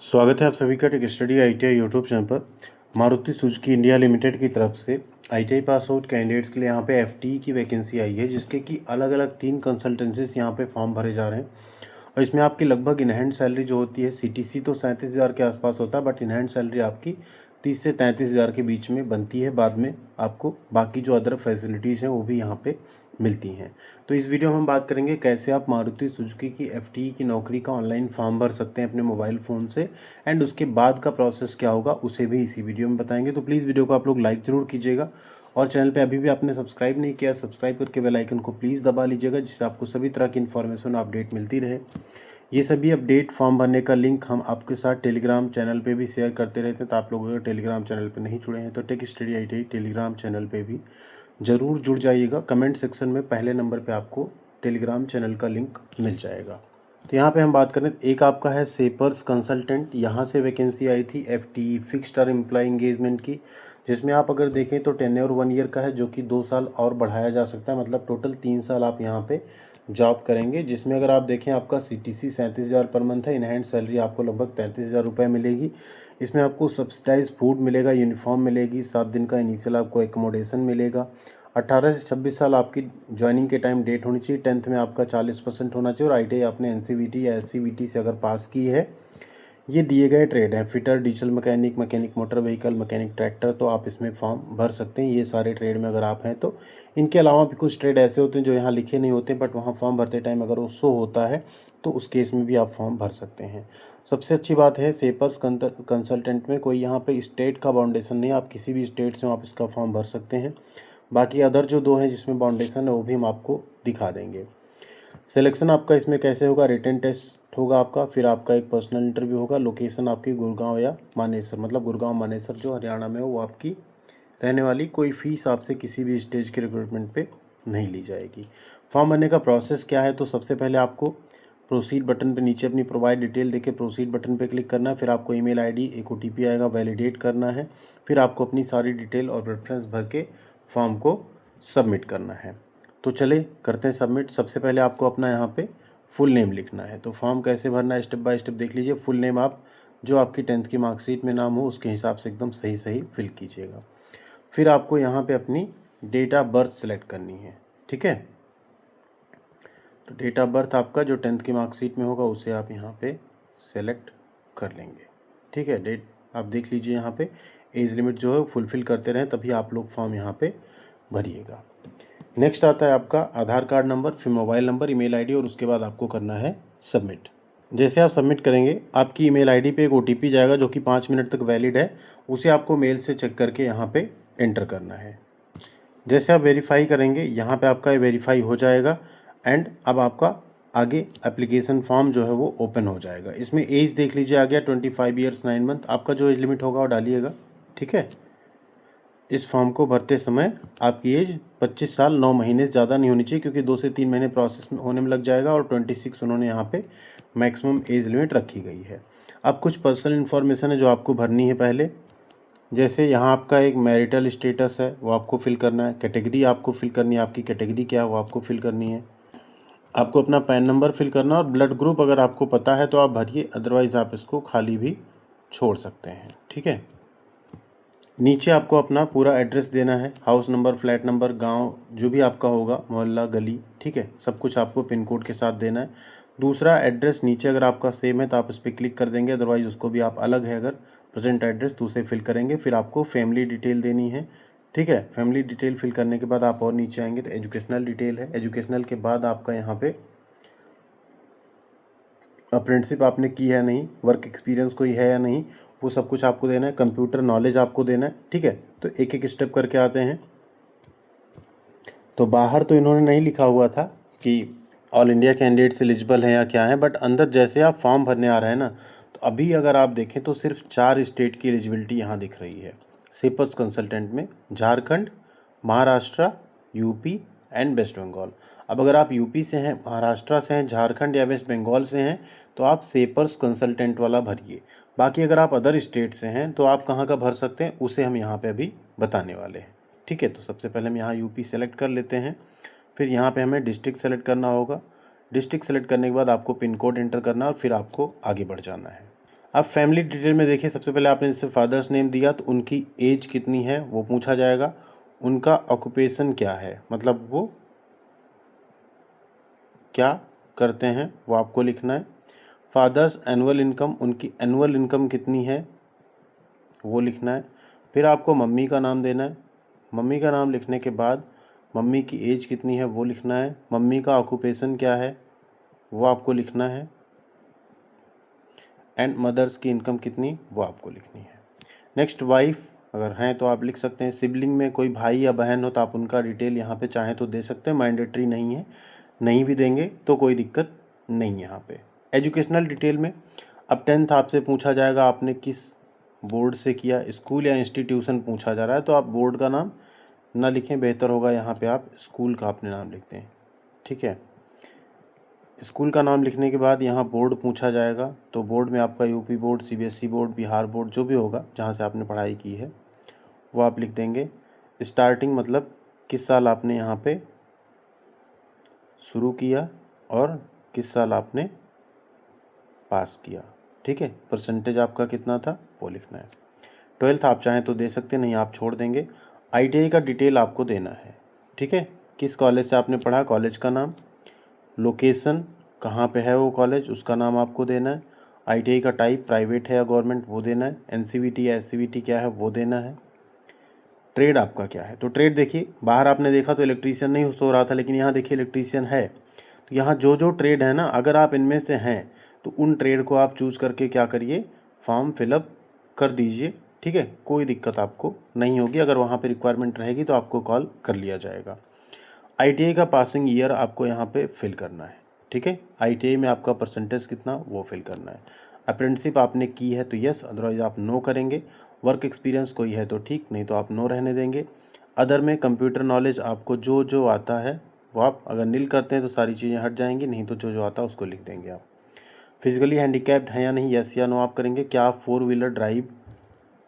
स्वागत है आप सभी का tech study ITI YouTube channel पर। मारुति सुजुकी इंडिया लिमिटेड की तरफ से आईटीआई पास आउट कैंडिडेट्स के लिए यहाँ पे एफटीई की वैकेंसी आई है, जिसके कि अलग अलग 3 कंसल्टेंसीज यहाँ पे फॉर्म भरे जा रहे हैं। और इसमें आपकी लगभग इन हैंड सैलरी जो होती है, सीटीसी तो 37,000 के आसपास होता है, बट इन हैंड सैलरी आपकी 30 से 33,000 के बीच में बनती है। बाद में आपको बाकी जो अदर फैसिलिटीज़ हैं वो भी यहाँ पे मिलती हैं। तो इस वीडियो में हम बात करेंगे कैसे आप मारुति सुजुकी की एफटीई की नौकरी का ऑनलाइन फॉर्म भर सकते हैं अपने मोबाइल फ़ोन से, एंड उसके बाद का प्रोसेस क्या होगा उसे भी इसी वीडियो में बताएंगे। तो प्लीज़ वीडियो को आप लोग लाइक ज़रूर कीजिएगा, और चैनल पे अभी भी आपने सब्सक्राइब नहीं किया, सब्सक्राइब करके बेल आइकन को प्लीज़ दबा लीजिएगा, जिससे आपको सभी तरह की इन्फॉर्मेशन अपडेट मिलती रहे। ये सभी अपडेट फॉर्म भरने का लिंक हम आपके साथ टेलीग्राम चैनल पे भी शेयर करते रहते हैं। तो आप लोग अगर टेलीग्राम चैनल पे नहीं जुड़े हैं तो tech study ITI Telegram channel पे भी ज़रूर जुड़ जाइएगा। कमेंट सेक्शन में पहले नंबर पे आपको टेलीग्राम चैनल का लिंक मिल जाएगा। तो यहाँ पे हम बात करें, एक आपका है सेपर्स कंसल्टेंट, यहाँ से वैकेंसी आई थी एफटीई फिक्स टर्म एम्प्लॉय एंगेजमेंट की, जिसमें आप अगर देखें तो टेन्योर 1 ईयर का है, जो कि 2 साल और बढ़ाया जा सकता है। मतलब टोटल 3 साल आप यहाँ पे जॉब करेंगे, जिसमें अगर आप देखें आपका सीटीसी 37,000 पर मंथ है। इन हैंड सैलरी आपको लगभग 33,000 रुपये मिलेगी। इसमें आपको सब्सिडाइज फूड मिलेगा, यूनिफॉर्म मिलेगी, 7 दिन का इनिशियल आपको एकोमोडेशन मिलेगा। 18 से 26 साल आपकी ज्वाइनिंग के टाइम डेट होनी चाहिए। 10th में आपका 40% होना चाहिए, और आईटीआई आपने एनसीवीटी या एससीवीटी से अगर पास की है। ये दिए गए ट्रेड हैं, fitter, diesel mechanic, mechanic motor vehicle, mechanic tractor, तो आप इसमें फॉर्म भर सकते हैं। ये सारे ट्रेड में अगर आप हैं तो। इनके अलावा भी कुछ ट्रेड ऐसे होते हैं जो यहाँ लिखे नहीं होते, बट वहाँ फॉर्म भरते टाइम अगर वो शो होता है तो उस केस में भी आप फॉर्म भर सकते हैं। सबसे अच्छी बात है सेपर्स कंसल्टेंट में कोई यहाँ पे स्टेट का बाउंडेशन नहीं, आप किसी भी स्टेट से आप इसका फॉर्म भर सकते हैं। बाकी अदर जो 2 हैं जिसमें बाउंडेशन है वो भी हम आपको दिखा देंगे। सिलेक्शन आपका इसमें कैसे होगा, रिटन टेस्ट होगा आपका, फिर आपका एक पर्सनल इंटरव्यू होगा। लोकेशन आपकी गुड़गांव या मानेसर, मतलब गुड़गांव मानेसर जो हरियाणा में हो वो आपकी रहने वाली। कोई फीस आपसे किसी भी स्टेज के रिक्रूटमेंट पे नहीं ली जाएगी। फॉर्म भरने का प्रोसेस क्या है, तो सबसे पहले आपको प्रोसीड बटन पे नीचे अपनी प्रोवाइड डिटेल देके प्रोसीड बटन पे क्लिक करना है। फिर आपको ईमेल आईडी, एक ओटीपी आएगा, वैलिडेट करना है। फिर आपको अपनी सारी डिटेल और रेफरेंस भर के फॉर्म को सबमिट करना है। तो चले करते हैं सबमिट। सबसे पहले आपको अपना यहाँ पे फुल नेम लिखना है। तो फॉर्म कैसे भरना है स्टेप बाय स्टेप देख लीजिए। फुल नेम आप जो आपकी 10th की मार्कशीट में नाम हो उसके हिसाब से एकदम सही सही फिल कीजिएगा। फिर आपको यहाँ पे अपनी डेट ऑफ बर्थ सेलेक्ट करनी है, ठीक है। तो डेट ऑफ बर्थ आपका जो 10th की मार्कशीट में होगा उसे आप यहाँ पे सेलेक्ट कर लेंगे, ठीक है। डेट आप देख लीजिए यहाँ पे। एज लिमिट जो है फुलफ़िल करते रहें, तभी आप लोग फॉर्म यहाँ पे भरिएगा। नेक्स्ट आता है आपका आधार कार्ड नंबर, फिर मोबाइल नंबर, ईमेल आईडी, और उसके बाद आपको करना है सबमिट। जैसे आप सबमिट करेंगे आपकी ईमेल आईडी पे एक ओटीपी जाएगा जो कि 5 मिनट तक वैलिड है। उसे आपको मेल से चेक करके यहाँ पे एंटर करना है। जैसे आप वेरीफाई करेंगे यहाँ पे आपका वेरीफाई हो जाएगा, एंड अब आपका आगे एप्लीकेशन फॉर्म जो है वो ओपन हो जाएगा। इसमें एज देख लीजिए आ गया 25 ईयर्स 9 मंथ। आपका जो एज लिमिट होगा वो डालिएगा, ठीक है। इस फॉर्म को भरते समय आपकी एज 25 साल 9 महीने से ज़्यादा नहीं होनी चाहिए, क्योंकि 2 से 3 महीने प्रोसेस होने में लग जाएगा, और 26 उन्होंने यहाँ पे मैक्सिमम एज लिमिट रखी गई है। अब कुछ पर्सनल इन्फॉर्मेशन है जो आपको भरनी है पहले। जैसे यहाँ आपका एक मैरिटल स्टेटस है वो आपको फिल करना है। कैटेगरी आपको फिल करनी है, आपकी कैटेगरी क्या है वो आपको फिल करनी है। आपको अपना पैन नंबर फिल करना, और ब्लड ग्रुप अगर आपको पता है तो आप भरिए, अदरवाइज़ आप इसको खाली भी छोड़ सकते हैं, ठीक है। नीचे आपको अपना पूरा एड्रेस देना है, हाउस नंबर, फ्लैट नंबर, गांव जो भी आपका होगा, मोहल्ला, गली, ठीक है, सब कुछ आपको पिन कोड के साथ देना है। दूसरा एड्रेस नीचे अगर आपका सेम है तो आप इस पर क्लिक कर देंगे, अदरवाइज़ उसको भी आप अलग है अगर प्रेजेंट एड्रेस तो उसे फिल करेंगे। फिर आपको फैमिली डिटेल देनी है, ठीक है। फैमिली डिटेल फिल करने के बाद आप और नीचे आएंगे तो एजुकेशनल डिटेल है। एजुकेशनल के बाद आपका यहाँ पे अप्रेंटिसशिप आपने की है नहीं, वर्क एक्सपीरियंस कोई है या नहीं, वो सब कुछ आपको देना है। कंप्यूटर नॉलेज आपको देना है, ठीक है। तो एक एक स्टेप करके आते हैं। तो बाहर तो इन्होंने नहीं लिखा हुआ था कि ऑल इंडिया कैंडिडेट्स एलिजिबल हैं या क्या है, बट अंदर जैसे आप फॉर्म भरने आ रहे हैं ना, तो अभी अगर आप देखें तो सिर्फ 4 स्टेट की एलिजिबिलिटी यहाँ दिख रही है सेपर्स कंसल्टेंट में। झारखंड, महाराष्ट्र, यूपी एंड वेस्ट बंगाल। अब अगर आप यूपी से हैं, महाराष्ट्र से हैं, झारखंड या वेस्ट बंगाल से हैं तो आप सेपर्स कंसल्टेंट वाला भरिए। बाकी अगर आप अदर स्टेट से हैं तो आप कहाँ का भर सकते हैं उसे हम यहाँ पे अभी बताने वाले हैं, ठीक है। तो सबसे पहले हम यहाँ यूपी सेलेक्ट कर लेते हैं। फिर यहाँ पे हमें डिस्ट्रिक्ट सेलेक्ट करना होगा। डिस्ट्रिक्ट सेलेक्ट करने के बाद आपको पिन कोड एंटर करना और फिर आपको आगे बढ़ जाना है। अब फैमिली डिटेल में देखिए, सबसे पहले आपने जैसे फादर्स नेम दिया तो उनकी एज कितनी है वो पूछा जाएगा। उनका ऑक्यूपेशन क्या है, मतलब वो क्या करते हैं वो आपको लिखना है। फादर्स एनुअल इनकम, उनकी एनुअल इनकम कितनी है वो लिखना है। फिर आपको मम्मी का नाम देना है। मम्मी का नाम लिखने के बाद मम्मी की एज कितनी है वो लिखना है। मम्मी का ऑक्यूपेशन क्या है वो आपको लिखना है। एंड मदर्स की इनकम कितनी वो आपको लिखनी है। नेक्स्ट, वाइफ अगर हैं तो आप लिख सकते हैं। सिबलिंग में कोई भाई या बहन हो तो आप उनका डिटेल यहाँ पे चाहें तो दे सकते हैं, मैंडेटरी नहीं है, नहीं भी देंगे तो कोई दिक्कत नहीं है यहाँ पे। एजुकेशनल डिटेल में अब 10th आपसे पूछा जाएगा आपने किस बोर्ड से किया, स्कूल या इंस्टीट्यूशन पूछा जा रहा है तो आप बोर्ड का नाम ना लिखें, बेहतर होगा यहाँ पे आप स्कूल का अपने नाम लिखते हैं। ठीक है, स्कूल का नाम लिखने के बाद यहाँ बोर्ड पूछा जाएगा तो बोर्ड में आपका UP board, CBSE board, Bihar board जो भी होगा जहाँ से आपने पढ़ाई की है वो आप लिख देंगे। स्टार्टिंग मतलब किस साल आपने यहाँ पे शुरू किया और किस साल आपने पास किया। ठीक है, परसेंटेज आपका कितना था वो लिखना है। 12th आप चाहें तो दे सकते, नहीं आप छोड़ देंगे। आईटीआई का डिटेल आपको देना है। ठीक है, किस कॉलेज से आपने पढ़ा, कॉलेज का नाम, लोकेशन कहाँ पे है वो कॉलेज उसका नाम आपको देना है। आईटीआई का टाइप प्राइवेट है या गवर्नमेंट वो देना है। एनसीवीटी या एससीवीटी क्या है वो देना है। ट्रेड आपका क्या है, तो ट्रेड देखिए बाहर आपने देखा तो इलेक्ट्रीशियन नहीं सो रहा था, लेकिन यहाँ देखिए इलेक्ट्रीशियन है। तो यहाँ जो जो ट्रेड है ना, अगर आप इनमें से हैं तो उन ट्रेड को आप चूज़ करके क्या करिए, फॉर्म फिलअप कर दीजिए। ठीक है, कोई दिक्कत आपको नहीं होगी। अगर वहाँ पे रिक्वायरमेंट रहेगी तो आपको कॉल कर लिया जाएगा। आईटीआई का पासिंग ईयर आपको यहाँ पे फिल करना है। ठीक है, आईटीआई में आपका परसेंटेज कितना वो फिल करना है। अप्रेंटिसशिप आपने की है तो यस, अदरवाइज़ आप नो करेंगे। वर्क एक्सपीरियंस कोई है तो ठीक, नहीं तो आप नो रहने देंगे। अदर में कंप्यूटर नॉलेज आपको जो जो आता है वो आप अगर नील करते हैं तो सारी चीज़ें हट जाएंगी, नहीं तो जो जो आता है उसको लिख देंगे आप। फिजिकली हैंडीकैप्ड हैं या नहीं, यस या नो आप करेंगे। क्या आप 4 व्हीलर ड्राइव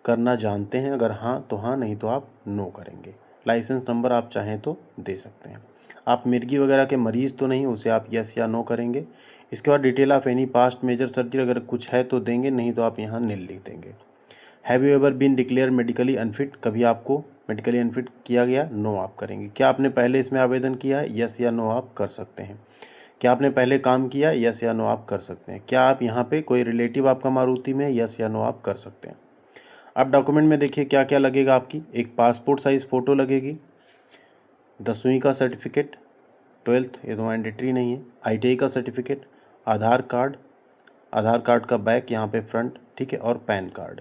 करना जानते हैं, अगर हाँ तो हाँ, नहीं तो आप नो करेंगे। लाइसेंस नंबर आप चाहें तो दे सकते हैं। आप मिर्गी वगैरह के मरीज़ तो नहीं, उसे आप यस या नो करेंगे। इसके बाद detail of any past major surgery अगर कुछ है तो देंगे, नहीं तो आप यहाँ नील लिख देंगे। Have you ever been declared medically unfit, कभी आपको मेडिकली अनफिट किया गया, नो आप करेंगे। क्या आपने पहले इसमें आवेदन किया है, यस या नो आप कर सकते हैं। क्या आपने पहले काम किया, यस या नो आप कर सकते हैं। क्या आप यहाँ पे कोई रिलेटिव आपका मारुति में, यस या नो आप कर सकते हैं। अब डॉक्यूमेंट में देखिए क्या क्या लगेगा आपकी, एक पासपोर्ट साइज़ फ़ोटो लगेगी, 10वीं का सर्टिफिकेट, 12th ये तो मैंडेटरी नहीं है, आईटीआई का सर्टिफिकेट, आधार कार्ड, आधार कार्ड का बैक यहाँ पे फ्रंट, ठीक है, और पैन कार्ड।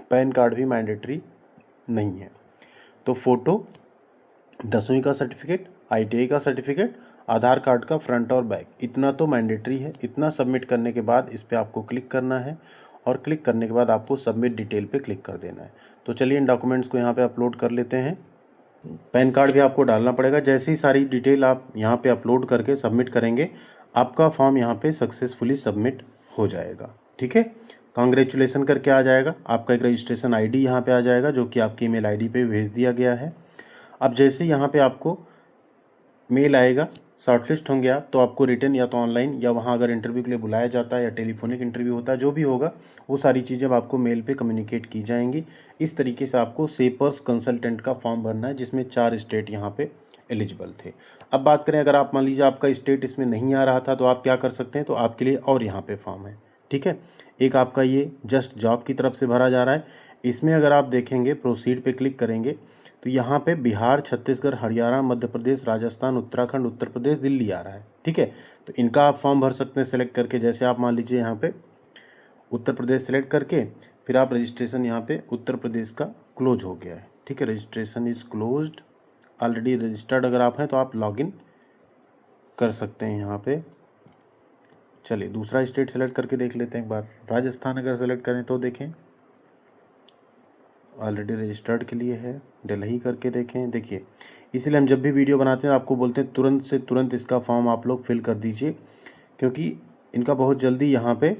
पैन कार्ड भी मैंडेटरी नहीं है। तो फ़ोटो, 10वीं का सर्टिफिकेट, आईटीआई का सर्टिफिकेट, आधार कार्ड का फ्रंट और बैक, इतना तो मैंडेटरी है। इतना सबमिट करने के बाद इस पर आपको क्लिक करना है और क्लिक करने के बाद आपको सबमिट डिटेल पे क्लिक कर देना है। तो चलिए इन डॉक्यूमेंट्स को यहाँ पे अपलोड कर लेते हैं। पैन कार्ड भी आपको डालना पड़ेगा। जैसे ही सारी डिटेल आप यहाँ पे अपलोड करके सबमिट करेंगे, आपका फॉर्म यहाँ पे सक्सेसफुली सबमिट हो जाएगा। ठीक है, कांग्रेचुलेसन करके आ जाएगा। आपका एक रजिस्ट्रेशन आईडी यहाँ पे आ जाएगा जो कि आपकी ईमेल आईडी पे भेज दिया गया है। अब जैसे यहाँ पे आपको मेल आएगा, शॉर्टलिस्ट होंगे आप, तो आपको रिटर्न या तो ऑनलाइन या वहाँ अगर इंटरव्यू के लिए बुलाया जाता है या टेलीफोनिक इंटरव्यू होता है, जो भी होगा वो सारी चीज़ें अब आपको मेल पे कम्युनिकेट की जाएंगी। इस तरीके से आपको सेपर्स कंसल्टेंट का फॉर्म भरना है, जिसमें 4 स्टेट यहाँ पे एलिजिबल थे। अब बात करें, अगर आप मान लीजिए आपका स्टेट इसमें नहीं आ रहा था तो आप क्या कर सकते हैं, तो आपके लिए और यहाँ पे फॉर्म है। ठीक है, एक आपका ये जस्ट जॉब की तरफ से भरा जा रहा है। इसमें अगर आप देखेंगे, प्रोसीड पे क्लिक करेंगे तो यहाँ पे बिहार, छत्तीसगढ़, हरियाणा, मध्य प्रदेश, राजस्थान, उत्तराखंड, उत्तर प्रदेश, दिल्ली आ रहा है। ठीक है, तो इनका आप फॉर्म भर सकते हैं सेलेक्ट करके। जैसे आप मान लीजिए यहाँ पे उत्तर प्रदेश सेलेक्ट करके फिर आप रजिस्ट्रेशन यहाँ पे उत्तर प्रदेश का क्लोज हो गया है। ठीक है, registration is closed, already registered अगर आप हैं तो आप लॉगिन कर सकते हैं यहाँ पे। चलिए दूसरा स्टेट सेलेक्ट करके देख लेते हैं एक बार। राजस्थान अगर सेलेक्ट करें तो देखें ऑलरेडी रजिस्टर्ड के लिए है, दिल्ली करके देखें। देखिए, इसीलिए हम जब भी वीडियो बनाते हैं आपको बोलते हैं तुरंत से तुरंत इसका फॉर्म आप लोग फिल कर दीजिए, क्योंकि इनका बहुत जल्दी यहाँ पे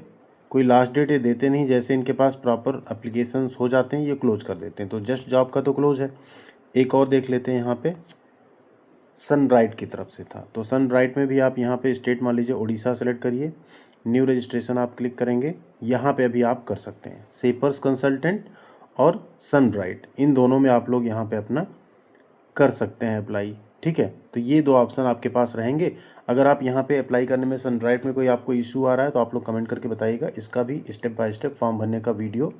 कोई लास्ट डेट ये देते नहीं। जैसे इनके पास प्रॉपर एप्लीकेशंस हो जाते हैं ये क्लोज कर देते हैं। तो जस्ट जॉब का तो क्लोज है। एक और देख लेते हैं, यहाँ पे सनब्राइट की तरफ से था, तो सनब्राइट में भी आप यहाँ पे स्टेट मान लीजिए उड़ीसा सेलेक्ट करिए, न्यू रजिस्ट्रेशन आप क्लिक करेंगे, यहाँ पे अभी आप कर सकते हैं सेपर्स कंसल्टेंट और सनब्राइट, इन दोनों में आप लोग यहाँ पे अपना कर सकते हैं अप्लाई। ठीक है, तो ये दो ऑप्शन आपके पास रहेंगे। अगर आप यहाँ पे अप्लाई करने में सनब्राइट में कोई आपको इशू आ रहा है तो आप लोग कमेंट करके बताइएगा, इसका भी स्टेप बाय स्टेप फॉर्म भरने का वीडियो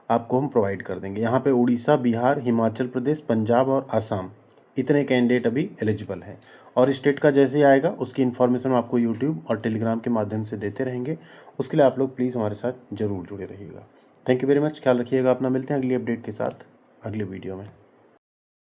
आपको हम प्रोवाइड कर देंगे। यहाँ पे उड़ीसा, बिहार, हिमाचल प्रदेश, पंजाब और असम इतने कैंडिडेट अभी एलिजिबल हैं, और स्टेट का जैसे ही आएगा उसकी इन्फॉर्मेशन आपको यूट्यूब और टेलीग्राम के माध्यम से देते रहेंगे। उसके लिए आप लोग प्लीज़ हमारे साथ ज़रूर जुड़े रहिएगा। थैंक यू वेरी मच, ख्याल रखिएगा अपना। मिलते हैं अगली अपडेट के साथ अगले वीडियो में।